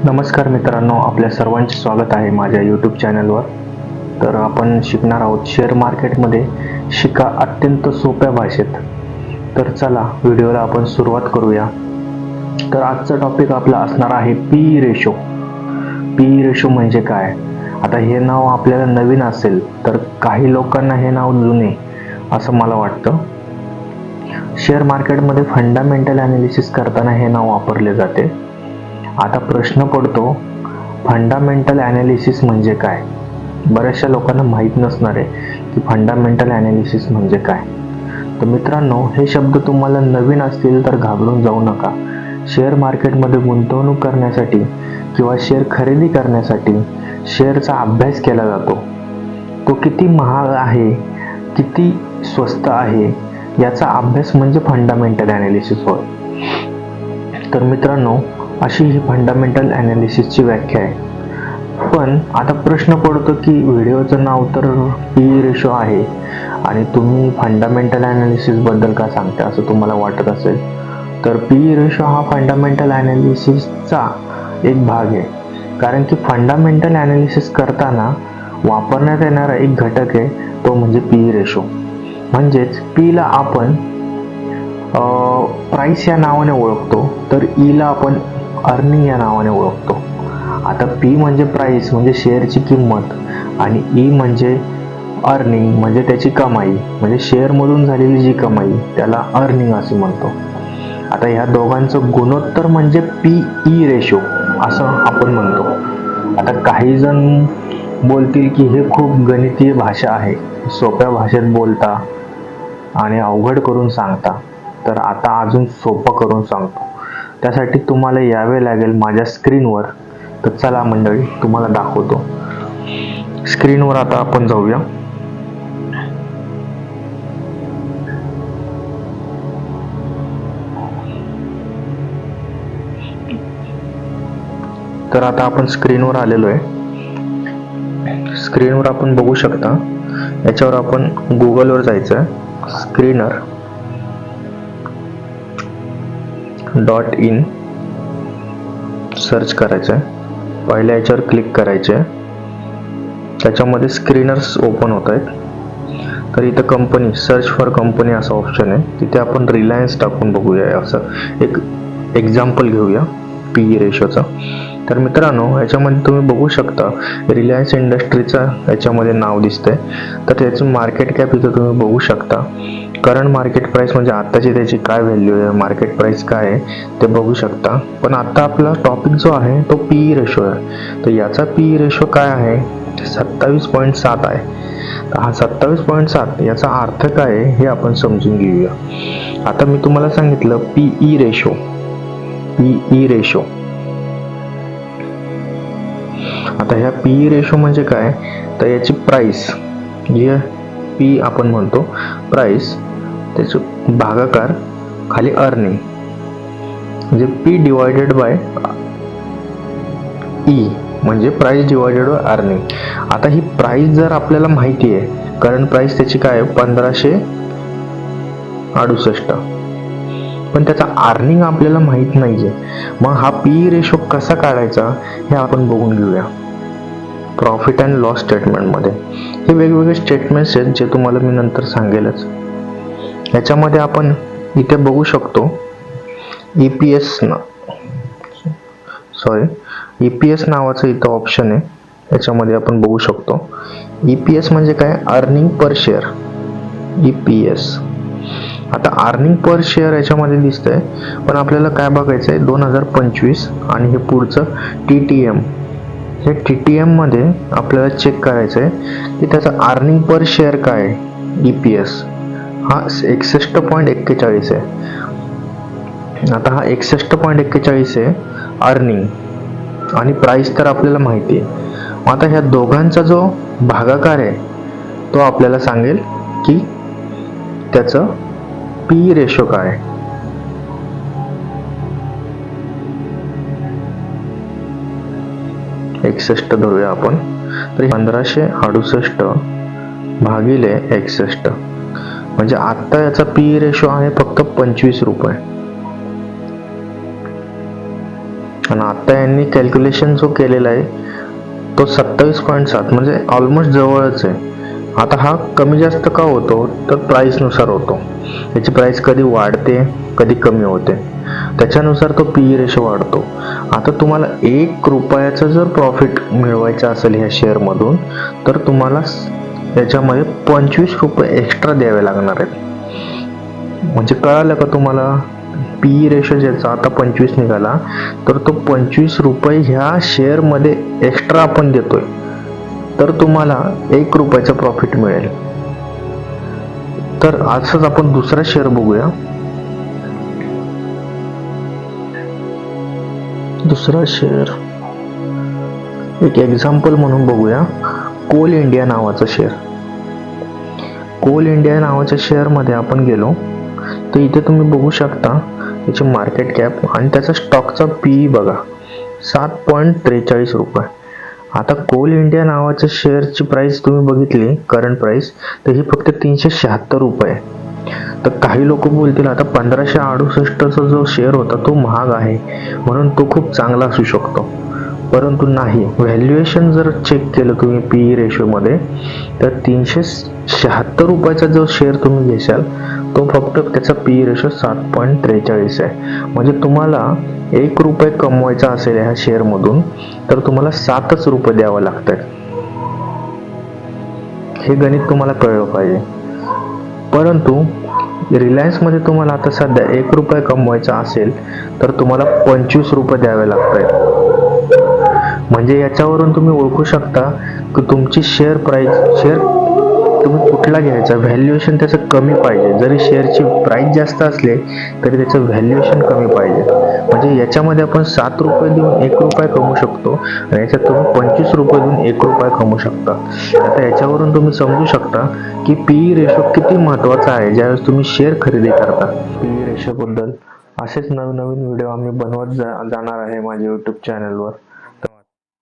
नमस्कार मित्रांनो, आपल्या सर्वांचे स्वागत आहे माझ्या यूट्यूब चॅनलवर. तर आपण शिकणार आहोत शेअर मार्केटमध्ये शिका अत्यंत सोप्या भाषेत. तर चला व्हिडिओला आपण सुरुवात करूया. तर आजचा टॉपिक आपला असणार आहे पी रेशो. पी रेशो म्हणजे काय? आता हे नाव आपल्याला नवीन असेल तर काही लोकांना हे नाव जुने असं मला वाटतं. शेअर मार्केटमध्ये फंडामेंटल ॲनालिसिस करताना हे नाव वापरले जाते. आता प्रश्न पडतो, फंडामेंटल ॲनालिसिस म्हणजे काय? बऱ्याचशा लोकांना माहीत नसणार आहे की फंडामेंटल ॲनालिसिस म्हणजे काय. तर मित्रांनो, हे शब्द तुम्हाला नवीन असतील तर घाबरून जाऊ नका. शेअर मार्केटमध्ये गुंतवणूक करण्यासाठी किंवा शेअर खरेदी करण्यासाठी शेअरचा अभ्यास केला जातो. तो किती महाग आहे, किती स्वस्त आहे याचा अभ्यास म्हणजे फंडामेंटल ॲनालिसिस होय. तर मित्रांनो, अशी ही फंडामेंटल ॲनालिसिसची व्याख्या आहे. पण आता प्रश्न पडतो की व्हिडिओचं नाव तर पी रेशो आहे आणि तुम्ही फंडामेंटल ॲनालिसिसबद्दल का सांगता असं तुम्हाला वाटत असेल. तर पी रेशो हा फंडामेंटल ॲनालिसिसचा एक भाग आहे. कारण की फंडामेंटल ॲनालिसिस करताना वापरण्यात येणारा एक घटक आहे, तो म्हणजे पी रेशो. म्हणजेच पीला आपण प्राइस या नावाने ओळखतो, तर ईला आपण अर्निंग या नावाने ओळखतो. आता पी म्हणजे प्राइस म्हणजे शेअरची किंमत आणि ई म्हणजे अर्निंग म्हणजे त्याची कमाई, म्हणजे शेअरमधून झालेली जी कमाई त्याला अर्निंग असे म्हणतो. आता ह्या दोघांचं गुणोत्तर म्हणजे पी ई रेशो असं आपण म्हणतो. आता काही जण बोलतील की हे खूप गणितीय भाषा आहे, सोप्या भाषेत बोलता आणि अवघड करून सांगता. तर आता अजून सोपं करून सांगतो. त्यासाठी तुम्हाला यावे लागेल माझ्या स्क्रीनवर. तर चला मंडळी, तुम्हाला दाखवतो. स्क्रीनवर आता आपण जाऊया. तर आता आपण स्क्रीनवर आलेलो आहे. स्क्रीनवर आपण बघू शकता, याच्यावर आपण गुगलवर जायचं, screener.in सर्च करायचं. पहिल्या याच्यावर क्लिक करायचे. त्याच्यामध्ये स्क्रीनर्स ओपन होत आहेत. तर इथं कंपनी, सर्च फॉर कंपनी असा ऑप्शन आहे. तिथे आपण रिलायन्स टाकून बघूया. असं एक एक्झाम्पल घेऊया पी रेशोचा. तर मित्रांनो, याच्यामध्ये तुम्ही बघू शकता रिलायन्स इंडस्ट्रीचा याच्यामध्ये नाव दिसतंय. तर त्याचं मार्केट कॅप इथं तुम्ही बघू शकता. करंट मार्केट प्राइस म्हणजे आत्ताची त्याची काय व्हॅल्यू आहे, मार्केट प्राइस काय आहे ते बघू शकता. पण आता आपला टॉपिक जो आहे तो पी रेशो आहे. तर याचा पी रेशो काय आहे? 27.7 आहे. तर हा 27.7 याचा अर्थ काय आहे हे आपण समजून घेऊया. आता मी तुम्हाला सांगितलं पीई रेशो. पीई रेशो, आता ह्या पी रेशो म्हणजे काय? तर याची प्राइस, जी पी आपण म्हणतो प्राइस, त्याचे भागाकार खाली अर्निंग म्हणजे पी डिवायडेड बाय ई म्हणजे प्राइस डिवायडेड बाय अर्निंग. आता ही प्राइस जर आपल्याला माहिती आहे, करंट प्राइस त्याची काय आहे 1568, पण त्याचा अर्निंग आपल्याला माहित नाहीये. मग हा पी रेशो कसा काढायचा हे आपण बघून घेऊया. प्रॉफिट अँड लॉस स्टेटमेंटमध्ये हे वेगवेगळे स्टेटमेंट्स आहेत जे तुम्हाला मी नंतर सांगेलच. याच्यामध्ये आपण इथे बघू शकतो ईपीएस नावाचं इथं ऑप्शन आहे. याच्यामध्ये आपण बघू शकतो ईपीएस म्हणजे काय? Earning per share, EPS. आता अर्निंग पर शेअर याच्यामध्ये दिसतंय, पण आपल्याला काय बघायचं आहे 2025 आणि हे पुढचं TTM. हे TTM मध्ये आपल्याला चेक करायचं आहे की त्याचं अर्निंग पर शेअर काय आहे. ईपीएस हा 61.41 आहे. आता हा 61.41 आहे अर्निंग, आणि प्राइस तर आपल्याला माहिती आहे. आता ह्या दोघांचा जो भागाकार आहे तो आपल्याला सांगेल की त्याचं पी रेशो काय आहे. एकसष्ट धरूया आपण. तर 1568 भागिले 61 म्हणजे आता याचा पी रेशो आहे फक्त 25 रुपये. आणि आता यांनी कॅल्क्युलेशन जो केलेला आहे तो 27.7 म्हणजे ऑलमोस्ट जवळच आहे. आता हा कमी जास्त का होतो तर प्राईसनुसार होतो. याची प्राईस कधी वाढते कधी कमी होते, त्याच्यानुसार तो पी रेशो वाढतो. आता तुम्हाला 1 रुपयाचं जर प्रॉफिट मिळवायचं असेल ह्या शेअरमधून तर तुम्हाला याच्यामध्ये 25 रुपये एक्स्ट्रा द्यावे लागणार आहेत. म्हणजे कळालं का तुम्हाला? पी रेशो ज्याचा आता 25 निघाला तर तो 25 रुपये ह्या शेअरमध्ये एक्स्ट्रा आपण देतोय, तर तुम्हाला 1 रुपयाचं प्रॉफिट मिळेल. तर असंच आपण दुसरा शेअर बघूया. दुसरा शेअर एक एक्झाम्पल म्हणून बघूया. कोल इंडिया नावाचा शेअर. कोल इंडिया नावाच्या शेअरमध्ये आपण गेलो तर इथे तुम्ही बघू शकता त्याची मार्केट कॅप आणि त्याचा स्टॉकचा पी बघा 7.43 रुपये. आता कोल इंडिया नावाच्या शेअरची प्राइस तुम्ही बघितली करंट प्राइस तर ही फक्त 376 रुपये. तर काही लोक बोलतील आता 1568चा जो शेअर होता तो महाग आहे म्हणून तो खूप चांगला असू शकतो, परंतु नाही. व्हॅल्युएशन जर चेक केलं तुम्ही पी रेशो मध्ये तर 376 रुपयाचा जो शेअर तुम्ही घेशाल तो फक्त त्याचा पी रेशो 7.43 आहे. म्हणजे तुम्हाला 1 रुपये कमवायचा असेल ह्या शेअर मधून तर तुम्हाला 7च रुपये द्यावं लागतंय. हे गणित तुम्हाला कळलं पाहिजे. परंतु रिलायन्स मध्ये तुम्हाला आता सध्या 1 रुपये कमवायचा असेल तर तुम्हाला 25 रुपये द्यावे लागतात. म्हणजे याच्यावरून तुम्ही ओळखू शकता की तुमची शेअर तुम्ही कुठला घ्यायचा, व्हॅल्युएशन त्याचं कमी पाहिजे. जरी शेअरची प्राइस जास्त असले तरी त्याचं व्हॅल्युएशन कमी पाहिजे. म्हणजे याच्यामध्ये आपण 7 रुपये देऊन 1 रुपया कमवू शकतो आणि याच्यात तुम्ही 25 रुपये देऊन 1 रुपया कमवू शकता. आता याच्यावरून तुम्ही समजू शकता की पी रेशो किती महत्वाचा आहे ज्यावेळेस तुम्ही शेअर खरेदी करता. पी रेशो बद्दल असेच नवीन व्हिडिओ आम्ही बनवत जाणार आहे माझ्या YouTube चॅनलवर.